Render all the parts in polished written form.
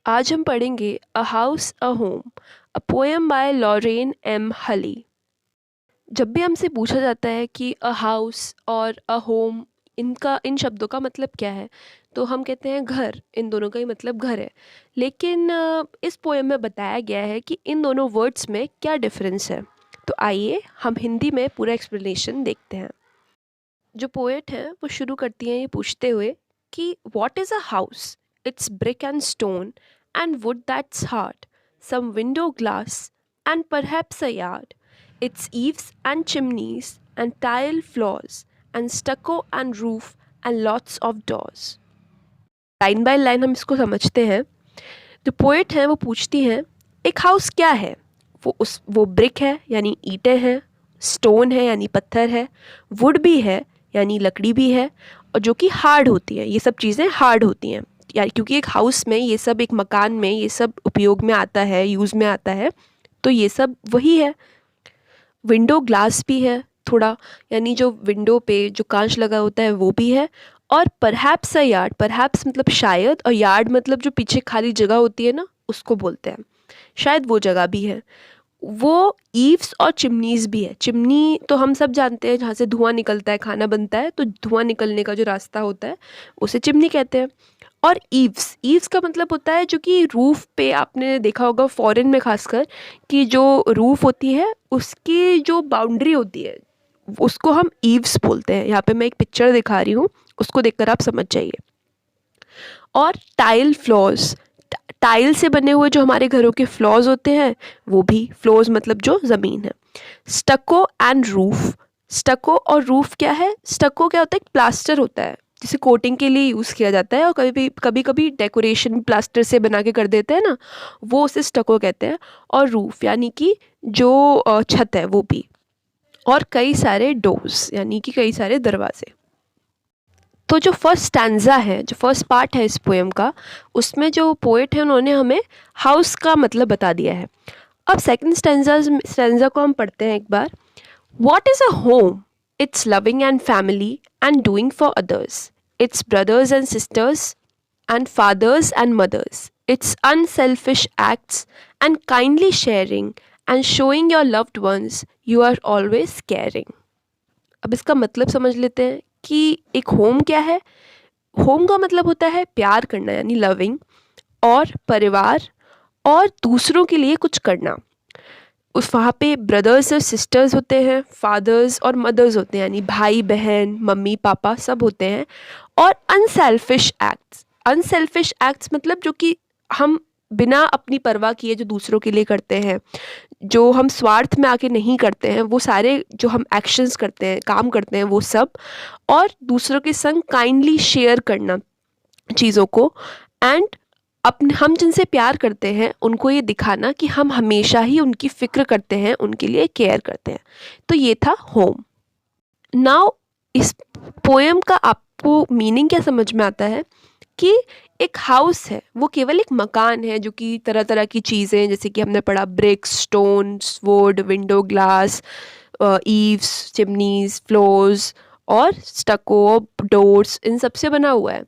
आज हम पढ़ेंगे a house a home, a poem by Lorraine M Halli. जब भी हमसे पूछा जाता है कि अ हाउस और अ होम, इन शब्दों का मतलब क्या है, तो हम कहते हैं घर। इन दोनों का ही मतलब घर है। लेकिन इस पोएम में बताया गया है कि इन दोनों वर्ड्स में क्या डिफरेंस है। तो आइए हम हिंदी में पूरा एक्सप्लेनेशन देखते हैं। जो पोएट हैं वो शुरू करती हैं ये पूछते हुए कि what is a house? It's brick and stone and wood that's hard, some window glass and perhaps a yard, it's eaves and chimneys and tile floors and stucco and roof and lots of doors. Line by line हम इसको समझते हैं। जो poet हैं वो पूछती हैं एक हाउस क्या है। वो ब्रिक है यानी ईंटें हैं, स्टोन है यानी पत्थर है, वुड भी है यानी लकड़ी भी है, और जो कि हार्ड होती है। ये सब चीज़ें हार्ड होती हैं यानी क्योंकि एक हाउस में ये सब, एक मकान में ये सब उपयोग में आता है, यूज़ में आता है, तो ये सब वही है। विंडो ग्लास भी है थोड़ा, यानी जो विंडो पे जो कांच लगा होता है वो भी है। और परहैप्स अ यार्ड, परहैप्स मतलब शायद, और यार्ड मतलब जो पीछे खाली जगह होती है ना, उसको बोलते हैं। शायद वो जगह भी है। वो ईव्स और चिमनीज भी है। चिमनी तो हम सब जानते हैं, जहाँ से धुआं निकलता है, खाना बनता है, तो धुआं निकलने का जो रास्ता होता है उसे चिमनी कहते हैं। और ईव्स, ईव्स का मतलब होता है जो कि रूफ पे, आपने देखा होगा फॉरेन में खासकर, कि जो रूफ होती है उसकी जो बाउंड्री होती है उसको हम ईव्स बोलते हैं। यहाँ पे मैं एक पिक्चर दिखा रही हूँ, उसको देखकर आप समझ जाइए। और टाइल फ्लोर्स, टाइल से बने हुए जो हमारे घरों के फ्लोर्स होते हैं वो भी, फ्लोर्स मतलब जो ज़मीन है। स्टको एंड रूफ, स्टको और रूफ क्या है? स्टको क्या होता है? एक प्लास्टर होता है जिसे कोटिंग के लिए यूज़ किया जाता है, और कभी कभी डेकोरेशन प्लास्टर से बना के कर देते हैं ना, वो उसे स्टको कहते हैं। और रूफ यानी कि जो छत है वो भी। और कई सारे डोर्स यानी कि कई सारे दरवाजे। तो जो फर्स्ट स्टैंजा है, जो फर्स्ट पार्ट है इस पोएम का, उसमें जो पोएट है उन्होंने हमें हाउस का मतलब बता दिया है। अब सेकंड स्टैंजा को हम पढ़ते हैं एक बार। What is a home? It's loving and family and doing for others, it's brothers and sisters and fathers and mothers. It's unselfish acts and kindly sharing and showing your loved ones you are always caring. अब इसका मतलब समझ लेते हैं कि एक home क्या है। होम का मतलब होता है प्यार करना यानी लविंग, और परिवार, और दूसरों के लिए कुछ करना। उस वहाँ पे ब्रदर्स और सिस्टर्स होते हैं, फादर्स और मदर्स होते हैं यानी भाई बहन, मम्मी पापा सब होते हैं। और अनसेल्फिश एक्ट्स, अनसेल्फिश एक्ट्स मतलब जो कि हम बिना अपनी परवाह किए जो दूसरों के लिए करते हैं, जो हम स्वार्थ में आके नहीं करते हैं, वो सारे जो हम एक्शंस करते हैं, काम करते हैं, वो सब। और दूसरों के संग काइंडली शेयर करना चीज़ों को। एंड अपने, हम जिनसे प्यार करते हैं उनको ये दिखाना कि हम हमेशा ही उनकी फ़िक्र करते हैं, उनके लिए केयर करते हैं। तो ये था होम। नाउ इस पोएम का आपको मीनिंग क्या समझ में आता है कि एक हाउस है वो केवल एक मकान है जो कि तरह तरह की चीज़ें, जैसे कि हमने पढ़ा bricks, stones, wood, window glass, eaves, chimneys, floors और स्टको, डोर्स, इन सब से बना हुआ है।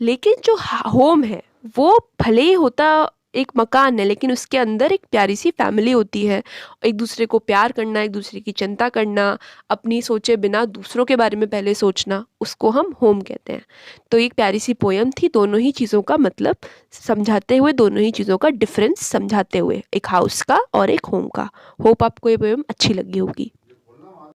लेकिन जो होम है वो भले ही होता एक मकान है, लेकिन उसके अंदर एक प्यारी सी फैमिली होती है। एक दूसरे को प्यार करना, एक दूसरे की चिंता करना, अपनी सोचे बिना दूसरों के बारे में पहले सोचना, उसको हम होम कहते हैं। तो एक प्यारी सी पोयम थी, दोनों ही चीज़ों का मतलब समझाते हुए, दोनों ही चीज़ों का डिफरेंस समझाते हुए, एक हाउस का और एक होम का। होप आपको ये पोयम अच्छी लगी होगी।